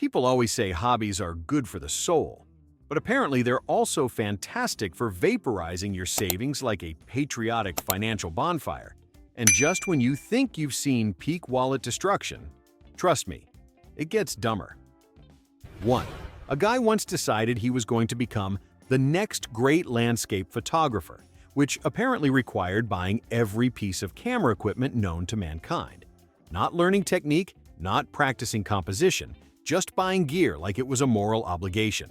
People always say hobbies are good for the soul, but apparently they're also fantastic for vaporizing your savings like a patriotic financial bonfire. And just when you think you've seen peak wallet destruction, trust me, it gets dumber. 1. A guy once decided he was going to become the next great landscape photographer, which apparently required buying every piece of camera equipment known to mankind. Not learning technique, not practicing composition, just buying gear like it was a moral obligation.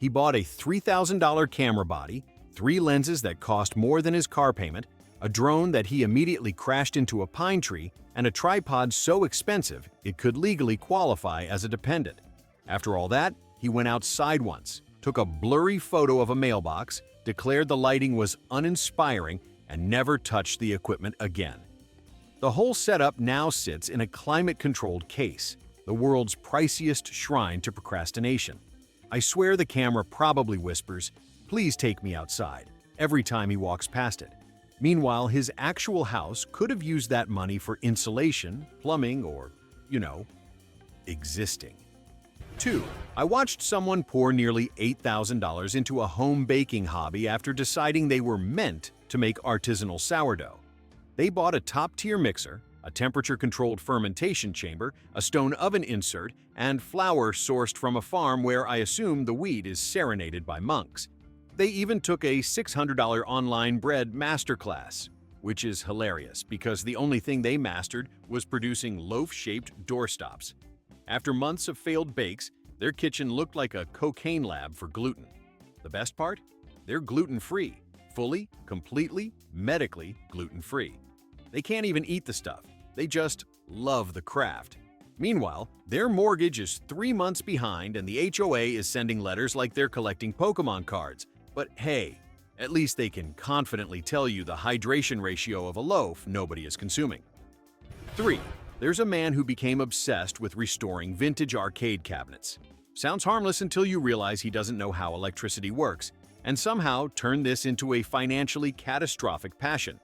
He bought a $3,000 camera body, 3 lenses that cost more than his car payment, a drone that he immediately crashed into a pine tree, and a tripod so expensive it could legally qualify as a dependent. After all that, he went outside once, took a blurry photo of a mailbox, declared the lighting was uninspiring, and never touched the equipment again. The whole setup now sits in a climate-controlled case, the world's priciest shrine to procrastination. I swear the camera probably whispers, "Please take me outside," every time he walks past it. Meanwhile, his actual house could have used that money for insulation, plumbing, or, existing. 2. I watched someone pour nearly $8,000 into a home baking hobby after deciding they were meant to make artisanal sourdough. They bought a top-tier mixer, a temperature-controlled fermentation chamber, a stone oven insert, and flour sourced from a farm where I assume the wheat is serenaded by monks. They even took a $600 online bread masterclass, which is hilarious because the only thing they mastered was producing loaf-shaped doorstops. After months of failed bakes, their kitchen looked like a cocaine lab for gluten. The best part? They're gluten-free, fully, completely, medically gluten-free. They can't even eat the stuff. They just love the craft. Meanwhile, their mortgage is 3 months behind and the HOA is sending letters like they're collecting Pokemon cards. But hey, at least they can confidently tell you the hydration ratio of a loaf nobody is consuming. 3. There's a man who became obsessed with restoring vintage arcade cabinets. Sounds harmless until you realize he doesn't know how electricity works, and somehow turned this into a financially catastrophic passion.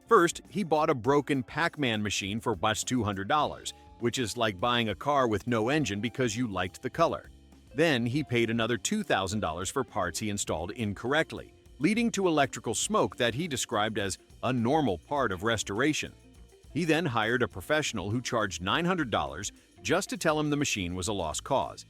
First, he bought a broken Pac-Man machine for about $200, which is like buying a car with no engine because you liked the color. Then he paid another $2,000 for parts he installed incorrectly, leading to electrical smoke that he described as a normal part of restoration. He then hired a professional who charged $900 just to tell him the machine was a lost cause.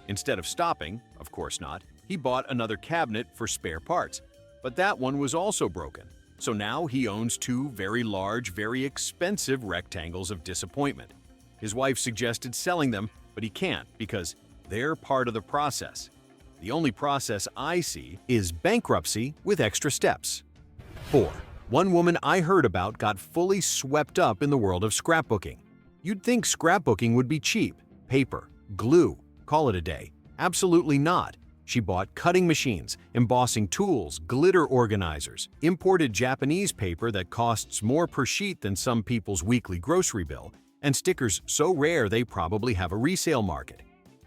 Instead of stopping, of course not, he bought another cabinet for spare parts, but that one was also broken. So now he owns 2 very large, very expensive rectangles of disappointment. His wife suggested selling them, but he can't because they're part of the process. The only process I see is bankruptcy with extra steps. 4. One woman I heard about got fully swept up in the world of scrapbooking. You'd think scrapbooking would be cheap. Paper, glue, call it a day. Absolutely not. She bought cutting machines, embossing tools, glitter organizers, imported Japanese paper that costs more per sheet than some people's weekly grocery bill, and stickers so rare they probably have a resale market.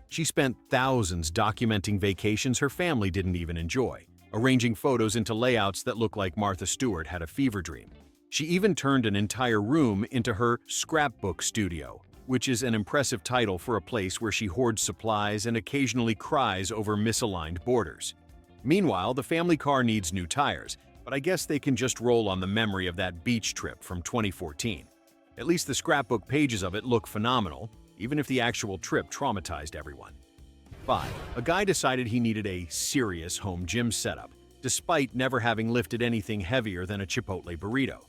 She spent thousands documenting vacations her family didn't even enjoy, arranging photos into layouts that look like Martha Stewart had a fever dream. She even turned an entire room into her scrapbook studio, which is an impressive title for a place where she hoards supplies and occasionally cries over misaligned borders. Meanwhile, the family car needs new tires, but I guess they can just roll on the memory of that beach trip from 2014. At least the scrapbook pages of it look phenomenal, even if the actual trip traumatized everyone. 5. A guy decided he needed a serious home gym setup, despite never having lifted anything heavier than a Chipotle burrito.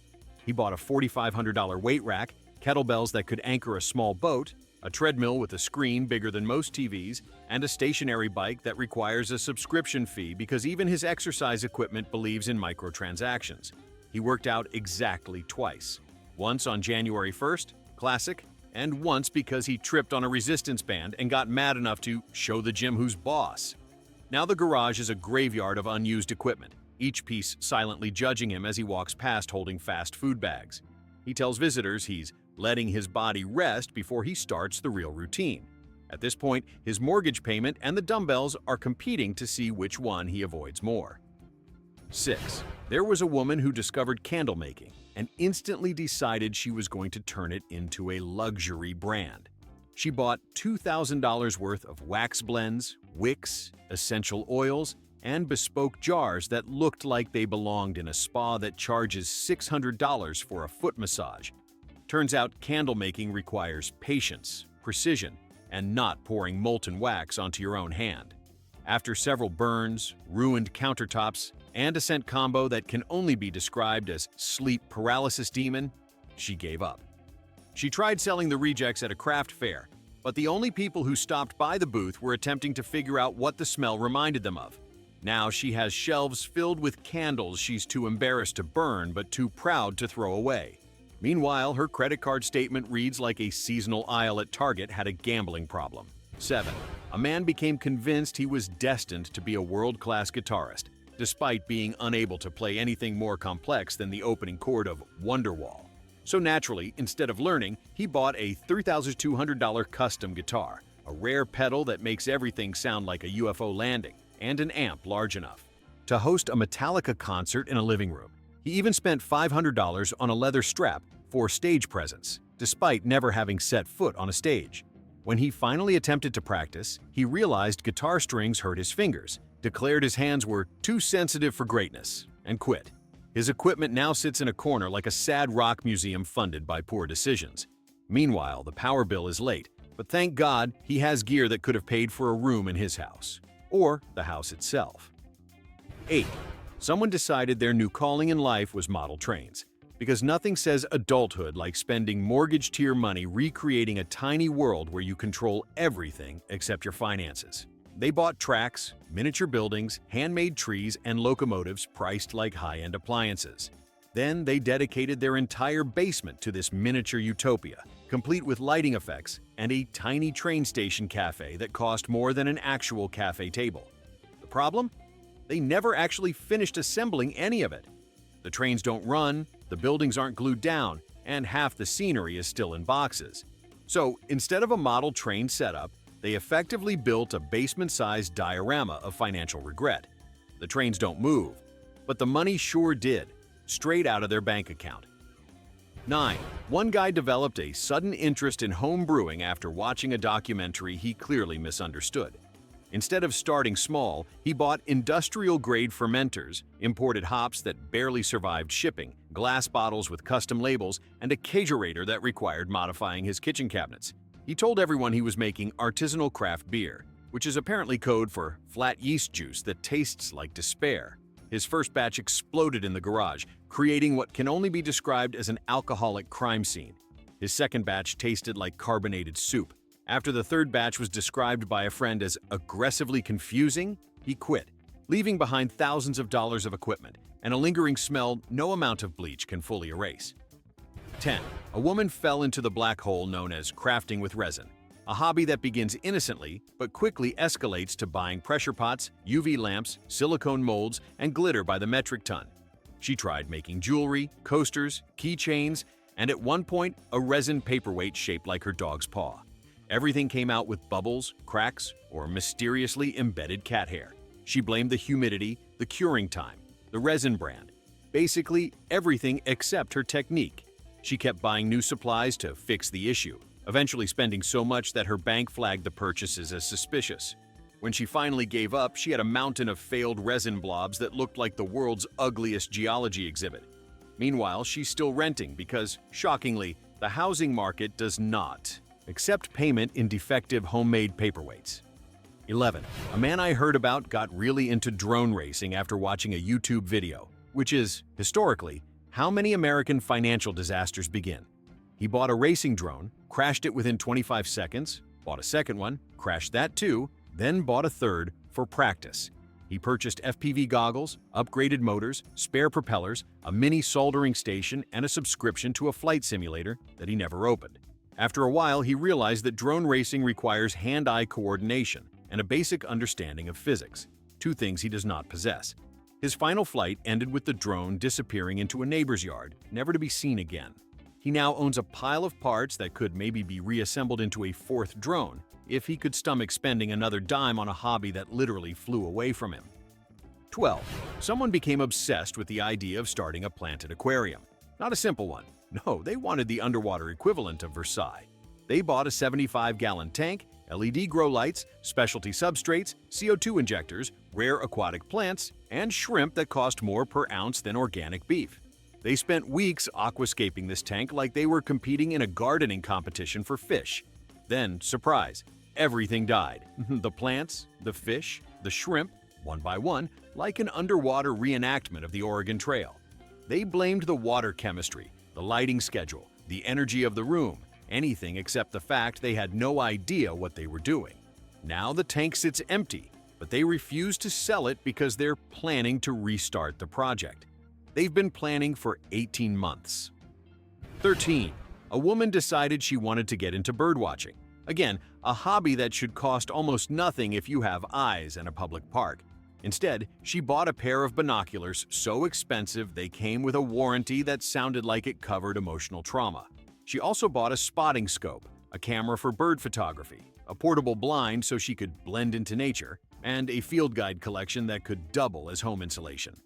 He bought a $4,500 weight rack, kettlebells that could anchor a small boat, a treadmill with a screen bigger than most TVs, and a stationary bike that requires a subscription fee because even his exercise equipment believes in microtransactions. He worked out exactly twice. Once on January 1st, classic, and once because he tripped on a resistance band and got mad enough to show the gym who's boss. Now the garage is a graveyard of unused equipment, each piece silently judging him as he walks past holding fast food bags. He tells visitors he's letting his body rest before he starts the real routine. At this point, his mortgage payment and the dumbbells are competing to see which one he avoids more. 6. There was a woman who discovered candle making and instantly decided she was going to turn it into a luxury brand. She bought $2,000 worth of wax blends, wicks, essential oils, and bespoke jars that looked like they belonged in a spa that charges $600 for a foot massage. Turns out candle making requires patience, precision, and not pouring molten wax onto your own hand. After several burns, ruined countertops, and a scent combo that can only be described as sleep paralysis demon, she gave up. She tried selling the rejects at a craft fair, but the only people who stopped by the booth were attempting to figure out what the smell reminded them of. Now she has shelves filled with candles she's too embarrassed to burn but too proud to throw away. Meanwhile, her credit card statement reads like a seasonal aisle at Target had a gambling problem. 7. A man became convinced he was destined to be a world-class guitarist, despite being unable to play anything more complex than the opening chord of Wonderwall. So naturally, instead of learning, he bought a $3,200 custom guitar, a rare pedal that makes everything sound like a UFO landing, and an amp large enough to host a Metallica concert in a living room. He even spent $500 on a leather strap for stage presence, despite never having set foot on a stage. When he finally attempted to practice, he realized guitar strings hurt his fingers, declared his hands were too sensitive for greatness, and quit. His equipment now sits in a corner like a sad rock museum funded by poor decisions. Meanwhile, the power bill is late, but thank God he has gear that could have paid for a room in his house, or the house itself. 8. Someone decided their new calling in life was model trains, because nothing says adulthood like spending mortgage-tier money recreating a tiny world where you control everything except your finances. They bought tracks, miniature buildings, handmade trees, and locomotives priced like high-end appliances. Then they dedicated their entire basement to this miniature utopia, complete with lighting effects and a tiny train station cafe that cost more than an actual cafe table. The problem? They never actually finished assembling any of it. The trains don't run, the buildings aren't glued down, and half the scenery is still in boxes. So instead of a model train setup, they effectively built a basement-sized diorama of financial regret. The trains don't move, but the money sure did, straight out of their bank account. 9. One guy developed a sudden interest in home brewing after watching a documentary he clearly misunderstood. Instead of starting small, he bought industrial-grade fermenters, imported hops that barely survived shipping, glass bottles with custom labels, and a kegerator that required modifying his kitchen cabinets. He told everyone he was making artisanal craft beer, which is apparently code for flat yeast juice that tastes like despair. His first batch exploded in the garage, creating what can only be described as an alcoholic crime scene. His second batch tasted like carbonated soup. After the third batch was described by a friend as aggressively confusing, he quit, leaving behind thousands of dollars of equipment and a lingering smell no amount of bleach can fully erase. 10. A woman fell into the black hole known as crafting with resin, a hobby that begins innocently but quickly escalates to buying pressure pots, UV lamps, silicone molds, and glitter by the metric ton. She tried making jewelry, coasters, keychains, and at one point, a resin paperweight shaped like her dog's paw. Everything came out with bubbles, cracks, or mysteriously embedded cat hair. She blamed the humidity, the curing time, the resin brand, basically everything except her technique. She kept buying new supplies to fix the issue, eventually spending so much that her bank flagged the purchases as suspicious. When she finally gave up, she had a mountain of failed resin blobs that looked like the world's ugliest geology exhibit. Meanwhile, she's still renting because, shockingly, the housing market does not accept payment in defective homemade paperweights. 11. A man I heard about got really into drone racing after watching a YouTube video, which is, historically, how many American financial disasters begin. He bought a racing drone, crashed it within 25 seconds, bought a second one, crashed that too, then bought a third for practice. He purchased FPV goggles, upgraded motors, spare propellers, a mini soldering station, and a subscription to a flight simulator that he never opened. After a while, he realized that drone racing requires hand-eye coordination and a basic understanding of physics, two things he does not possess. His final flight ended with the drone disappearing into a neighbor's yard, never to be seen again. He now owns a pile of parts that could maybe be reassembled into a fourth drone if he could stomach spending another dime on a hobby that literally flew away from him. 12. Someone became obsessed with the idea of starting a planted aquarium. Not a simple one. No, they wanted the underwater equivalent of Versailles. They bought a 75-gallon tank, LED grow lights, specialty substrates, CO2 injectors, rare aquatic plants, and shrimp that cost more per ounce than organic beef. They spent weeks aquascaping this tank like they were competing in a gardening competition for fish. Then, surprise, everything died. The plants, the fish, the shrimp, one by one, like an underwater reenactment of the Oregon Trail. They blamed the water chemistry, the lighting schedule, the energy of the room, anything except the fact they had no idea what they were doing. Now the tank sits empty, but they refuse to sell it because they're planning to restart the project. They've been planning for 18 months. 13. A woman decided she wanted to get into birdwatching. Again, a hobby that should cost almost nothing if you have eyes and a public park. Instead, she bought a pair of binoculars so expensive they came with a warranty that sounded like it covered emotional trauma. She also bought a spotting scope, a camera for bird photography, a portable blind so she could blend into nature, and a field guide collection that could double as home insulation.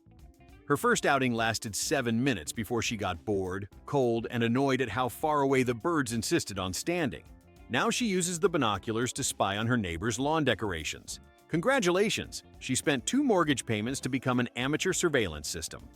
Her first outing lasted 7 minutes before she got bored, cold, and annoyed at how far away the birds insisted on standing. Now she uses the binoculars to spy on her neighbor's lawn decorations. Congratulations! She spent 2 mortgage payments to become an amateur surveillance system.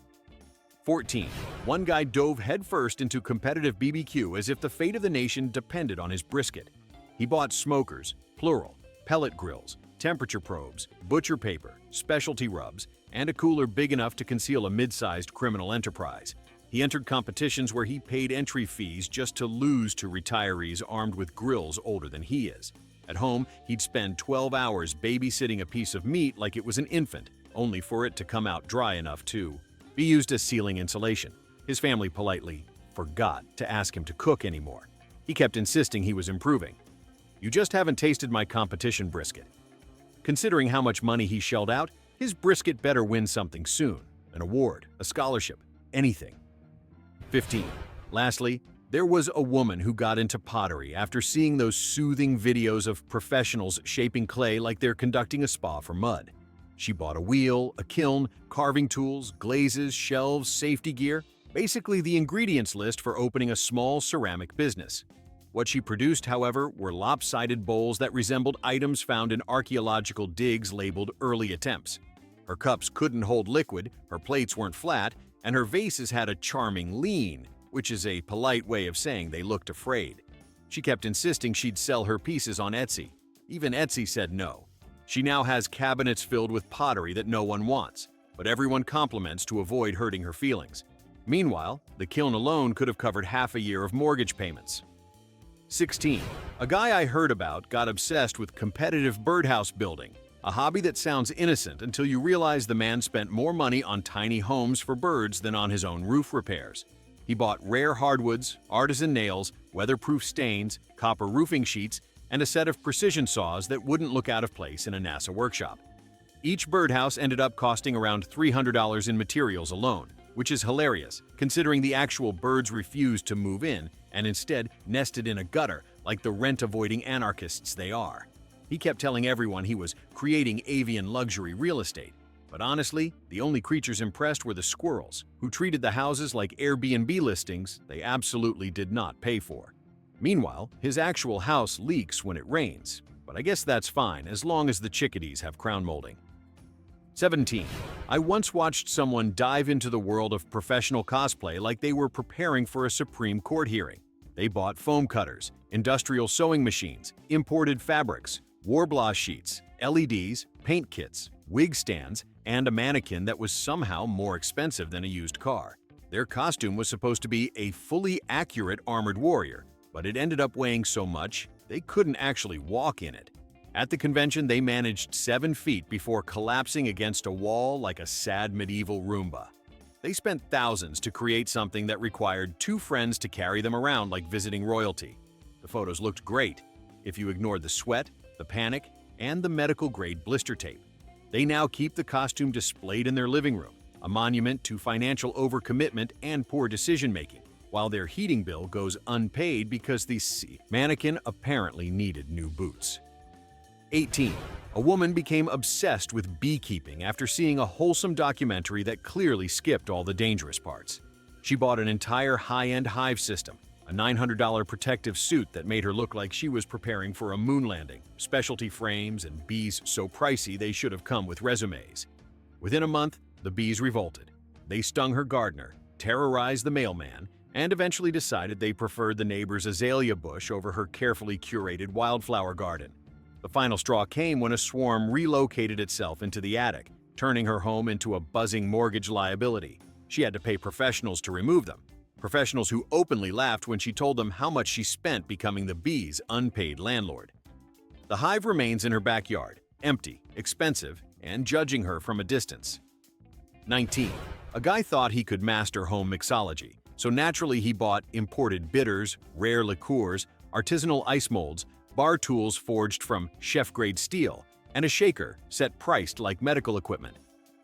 14. One guy dove headfirst into competitive BBQ as if the fate of the nation depended on his brisket. He bought smokers, plural, pellet grills, temperature probes, butcher paper, specialty rubs, and a cooler big enough to conceal a mid-sized criminal enterprise. He entered competitions where he paid entry fees just to lose to retirees armed with grills older than he is. At home, he'd spend 12 hours babysitting a piece of meat like it was an infant, only for it to come out dry enough to be used as ceiling insulation. His family politely forgot to ask him to cook anymore. He kept insisting he was improving. "You just haven't tasted my competition brisket." Considering how much money he shelled out, his brisket better win something soon. An award, a scholarship, anything. 15. Lastly, there was a woman who got into pottery after seeing those soothing videos of professionals shaping clay like they're conducting a spa for mud. She bought a wheel, a kiln, carving tools, glazes, shelves, safety gear, basically the ingredients list for opening a small ceramic business. What she produced, however, were lopsided bowls that resembled items found in archaeological digs labeled early attempts. Her cups couldn't hold liquid, her plates weren't flat, and her vases had a charming lean, which is a polite way of saying they looked afraid. She kept insisting she'd sell her pieces on Etsy. Even Etsy said no. She now has cabinets filled with pottery that no one wants, but everyone compliments to avoid hurting her feelings. Meanwhile, the kiln alone could have covered half a year of mortgage payments. 16. A guy I heard about got obsessed with competitive birdhouse building, a hobby that sounds innocent until you realize the man spent more money on tiny homes for birds than on his own roof repairs. He bought rare hardwoods, artisan nails, weatherproof stains, copper roofing sheets, and a set of precision saws that wouldn't look out of place in a NASA workshop. Each birdhouse ended up costing around $300 in materials alone, which is hilarious, considering the actual birds refused to move in and instead nested in a gutter like the rent-avoiding anarchists they are. He kept telling everyone he was creating avian luxury real estate, but honestly, the only creatures impressed were the squirrels, who treated the houses like Airbnb listings they absolutely did not pay for. Meanwhile, his actual house leaks when it rains, but I guess that's fine as long as the chickadees have crown molding. 17. I once watched someone dive into the world of professional cosplay like they were preparing for a Supreme Court hearing. They bought foam cutters, industrial sewing machines, imported fabrics, warblash sheets, LEDs, paint kits, wig stands, and a mannequin that was somehow more expensive than a used car. Their costume was supposed to be a fully accurate armored warrior, but it ended up weighing so much they couldn't actually walk in it. At the convention, they managed 7 feet before collapsing against a wall like a sad medieval Roomba. They spent thousands to create something that required 2 friends to carry them around like visiting royalty. The photos looked great, if you ignored the sweat, the panic, and the medical-grade blister tape. They now keep the costume displayed in their living room, a monument to financial overcommitment and poor decision-making, while their heating bill goes unpaid because the mannequin apparently needed new boots. 18. A woman became obsessed with beekeeping after seeing a wholesome documentary that clearly skipped all the dangerous parts. She bought an entire high-end hive system, a $900 protective suit that made her look like she was preparing for a moon landing, specialty frames, and bees so pricey they should have come with resumes. Within a month, the bees revolted. They stung her gardener, terrorized the mailman, and eventually decided they preferred the neighbor's azalea bush over her carefully curated wildflower garden. The final straw came when a swarm relocated itself into the attic, turning her home into a buzzing mortgage liability. She had to pay professionals to remove them. Professionals who openly laughed when she told them how much she spent becoming the bee's unpaid landlord. The hive remains in her backyard, empty, expensive, and judging her from a distance. 19. A guy thought he could master home mixology, so naturally he bought imported bitters, rare liqueurs, artisanal ice molds, bar tools forged from chef-grade steel, and a shaker set priced like medical equipment.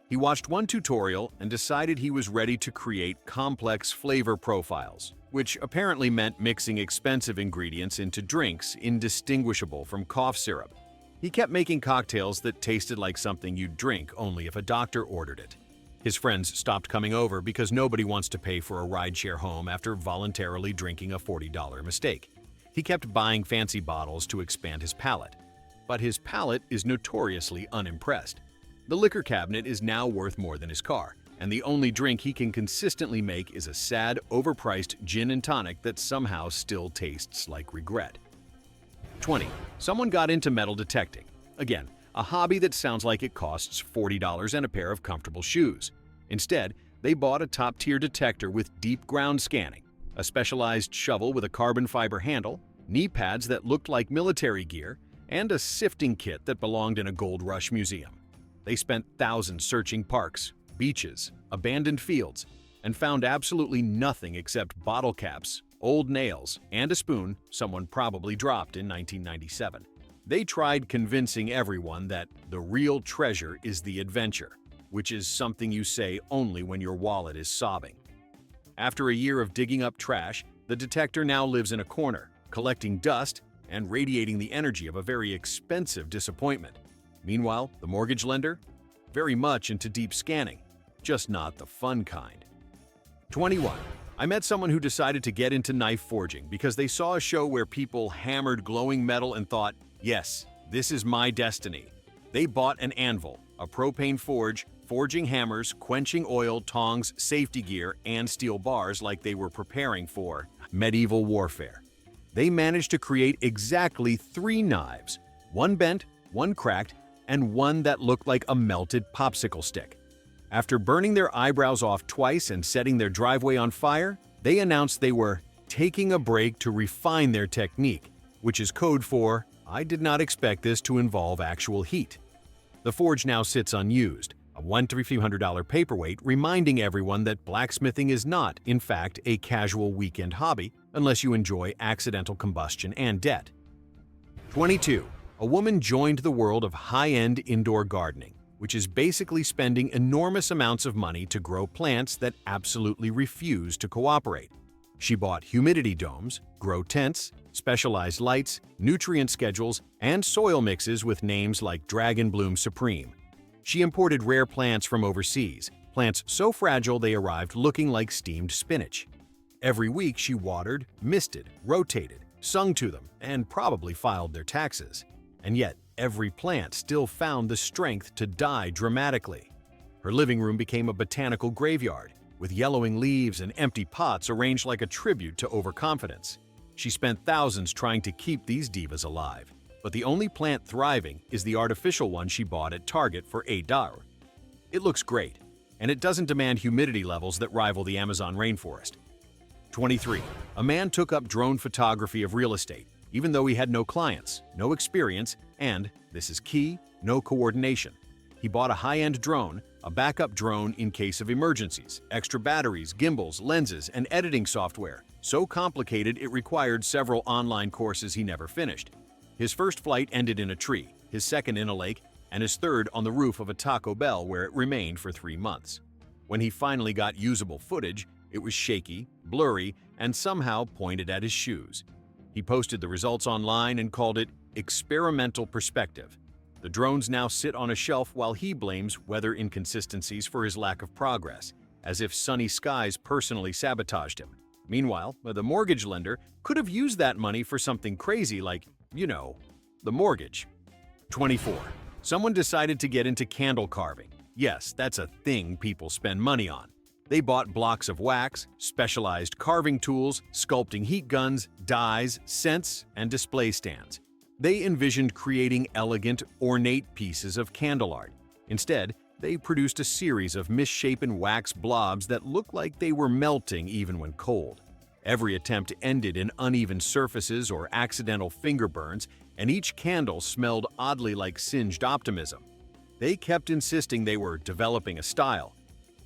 He watched one tutorial and decided he was ready to create complex flavor profiles, which apparently meant mixing expensive ingredients into drinks indistinguishable from cough syrup. He kept making cocktails that tasted like something you'd drink only if a doctor ordered it. His friends stopped coming over because nobody wants to pay for a rideshare home after voluntarily drinking a $40 mistake. He kept buying fancy bottles to expand his palate. But his palate is notoriously unimpressed. The liquor cabinet is now worth more than his car, and the only drink he can consistently make is a sad, overpriced gin and tonic that somehow still tastes like regret. 20. Someone got into metal detecting. Again, a hobby that sounds like it costs $40 and a pair of comfortable shoes. Instead, they bought a top-tier detector with deep ground scanning, a specialized shovel with a carbon fiber handle, knee pads that looked like military gear, and a sifting kit that belonged in a gold rush museum. They spent thousands searching parks, beaches, abandoned fields, and found absolutely nothing except bottle caps, old nails, and a spoon someone probably dropped in 1997. They tried convincing everyone that the real treasure is the adventure, which is something you say only when your wallet is sobbing. After a year of digging up trash, the detector now lives in a corner, collecting dust and radiating the energy of a very expensive disappointment. Meanwhile, the mortgage lender? Very much into deep scanning, just not the fun kind. 21. I met someone who decided to get into knife forging because they saw a show where people hammered glowing metal and thought, yes, this is my destiny. They bought an anvil, a propane forge, forging hammers, quenching oil, tongs, safety gear, and steel bars like they were preparing for medieval warfare. They managed to create exactly 3 knives, one bent, one cracked, and one that looked like a melted popsicle stick. After burning their eyebrows off twice and setting their driveway on fire, they announced they were taking a break to refine their technique, which is code for, I did not expect this to involve actual heat. The forge now sits unused, a $1,300 paperweight reminding everyone that blacksmithing is not, in fact, a casual weekend hobby unless you enjoy accidental combustion and debt. 22. A woman joined the world of high-end indoor gardening, which is basically spending enormous amounts of money to grow plants that absolutely refuse to cooperate. She bought humidity domes, grow tents, specialized lights, nutrient schedules, and soil mixes with names like Dragon Bloom Supreme. She imported rare plants from overseas, plants so fragile they arrived looking like steamed spinach. Every week she watered, misted, rotated, sung to them, and probably filed their taxes. And yet, every plant still found the strength to die dramatically. Her living room became a botanical graveyard, with yellowing leaves and empty pots arranged like a tribute to overconfidence. She spent thousands trying to keep these divas alive, but the only plant thriving is the artificial one she bought at Target for $8. It looks great, and it doesn't demand humidity levels that rival the Amazon rainforest. 23. A man took up drone photography of real estate, even though he had no clients, no experience, and, this is key, no coordination. He bought a high-end drone, a backup drone in case of emergencies, extra batteries, gimbals, lenses, and editing software, so complicated it required several online courses he never finished. His first flight ended in a tree, his second in a lake, and his third on the roof of a Taco Bell where it remained for 3 months. When he finally got usable footage, it was shaky, blurry, and somehow pointed at his shoes. He posted the results online and called it experimental perspective. The drones now sit on a shelf while he blames weather inconsistencies for his lack of progress, as if sunny skies personally sabotaged him. Meanwhile, the mortgage lender could have used that money for something crazy like, the mortgage. 24. Someone decided to get into candle carving. Yes, that's a thing people spend money on. They bought blocks of wax, specialized carving tools, sculpting heat guns, dyes, scents, and display stands. They envisioned creating elegant, ornate pieces of candle art. Instead, they produced a series of misshapen wax blobs that looked like they were melting even when cold. Every attempt ended in uneven surfaces or accidental finger burns, and each candle smelled oddly like singed optimism. They kept insisting they were developing a style.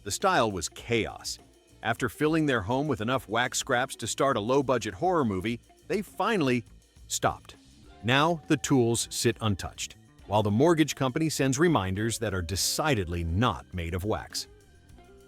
The style was chaos. After filling their home with enough wax scraps to start a low-budget horror movie, they finally stopped. Now the tools sit untouched, while the mortgage company sends reminders that are decidedly not made of wax.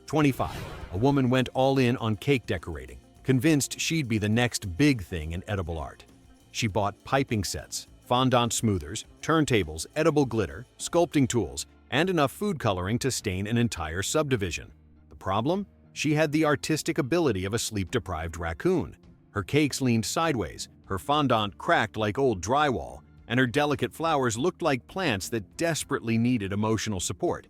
25. A woman went all in on cake decorating, convinced she'd be the next big thing in edible art. She bought piping sets, fondant smoothers, turntables, edible glitter, sculpting tools, and enough food coloring to stain an entire subdivision. The problem? She had the artistic ability of a sleep-deprived raccoon. Her cakes leaned sideways, her fondant cracked like old drywall, and her delicate flowers looked like plants that desperately needed emotional support.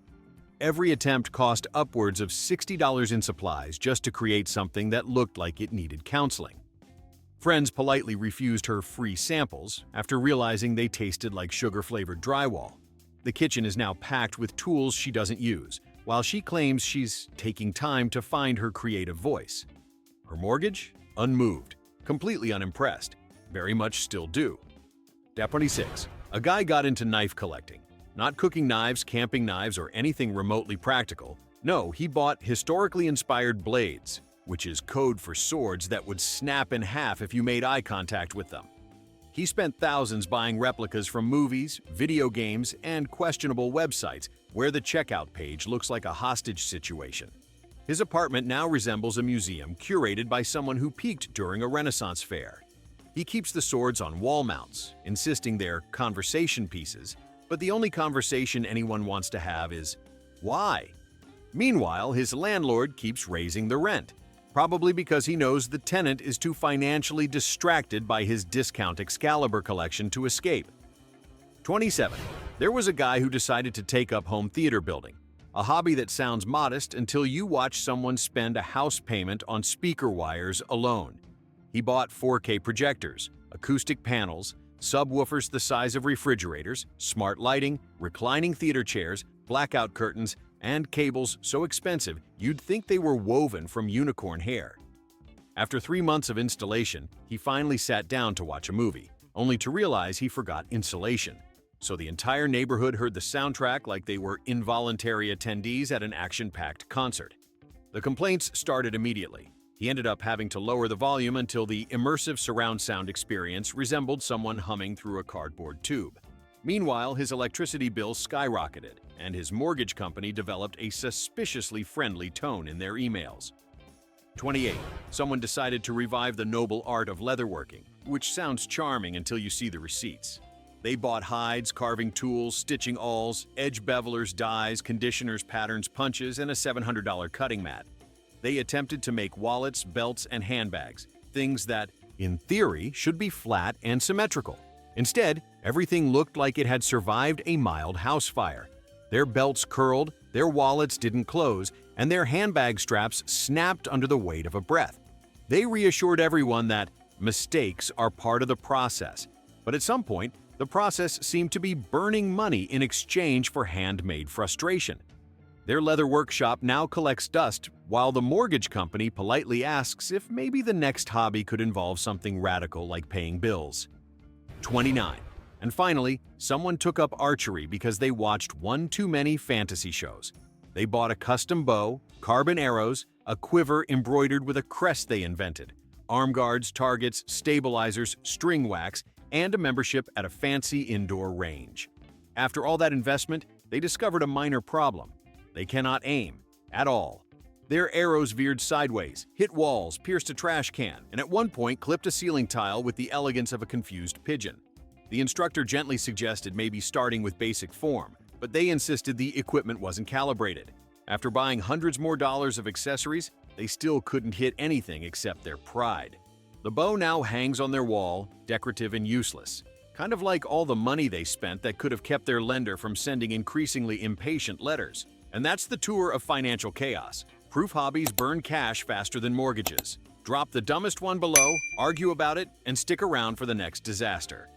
Every attempt cost upwards of $60 in supplies just to create something that looked like it needed counseling. Friends politely refused her free samples after realizing they tasted like sugar-flavored drywall. The kitchen is now packed with tools she doesn't use, while she claims she's taking time to find her creative voice. Her mortgage? Unmoved, completely unimpressed, very much still due. 26. A guy got into knife collecting. Not cooking knives, camping knives, or anything remotely practical. No, he bought historically inspired blades, which is code for swords that would snap in half if you made eye contact with them. He spent thousands buying replicas from movies, video games, and questionable websites where the checkout page looks like a hostage situation. His apartment now resembles a museum curated by someone who peaked during a Renaissance fair. He keeps the swords on wall mounts, insisting they're conversation pieces, but the only conversation anyone wants to have is, why? Meanwhile, his landlord keeps raising the rent, probably because he knows the tenant is too financially distracted by his discount Excalibur collection to escape. 27. There was a guy who decided to take up home theater building, a hobby that sounds modest until you watch someone spend a house payment on speaker wires alone. He bought 4K projectors, acoustic panels, subwoofers the size of refrigerators, smart lighting, reclining theater chairs, blackout curtains, and cables so expensive you'd think they were woven from unicorn hair. After 3 months of installation, he finally sat down to watch a movie, only to realize he forgot insulation. So the entire neighborhood heard the soundtrack like they were involuntary attendees at an action-packed concert. The complaints started immediately. He ended up having to lower the volume until the immersive surround sound experience resembled someone humming through a cardboard tube. Meanwhile, his electricity bill skyrocketed, and his mortgage company developed a suspiciously friendly tone in their emails. 28. Someone decided to revive the noble art of leatherworking, which sounds charming until you see the receipts. They bought hides, carving tools, stitching awls, edge bevelers, dyes, conditioners, patterns, punches, and a $700 cutting mat. They attempted to make wallets, belts, and handbags, things that, in theory, should be flat and symmetrical. Instead, everything looked like it had survived a mild house fire. Their belts curled, their wallets didn't close, and their handbag straps snapped under the weight of a breath. They reassured everyone that mistakes are part of the process, but at some point, the process seemed to be burning money in exchange for handmade frustration. Their leather workshop now collects dust, while the mortgage company politely asks if maybe the next hobby could involve something radical like paying bills. 29. And finally, someone took up archery because they watched one too many fantasy shows. They bought a custom bow, carbon arrows, a quiver embroidered with a crest they invented, arm guards, targets, stabilizers, string wax, and a membership at a fancy indoor range. After all that investment, they discovered a minor problem. They cannot aim at all. Their arrows veered sideways, hit walls, pierced a trash can, and at one point clipped a ceiling tile with the elegance of a confused pigeon. The instructor gently suggested maybe starting with basic form, but they insisted the equipment wasn't calibrated. After buying hundreds more dollars of accessories, they still couldn't hit anything except their pride. The bow now hangs on their wall, decorative and useless, kind of like all the money they spent that could have kept their lender from sending increasingly impatient letters. And that's the tour of financial chaos. Proof hobbies burn cash faster than mortgages. Drop the dumbest one below, argue about it, and stick around for the next disaster.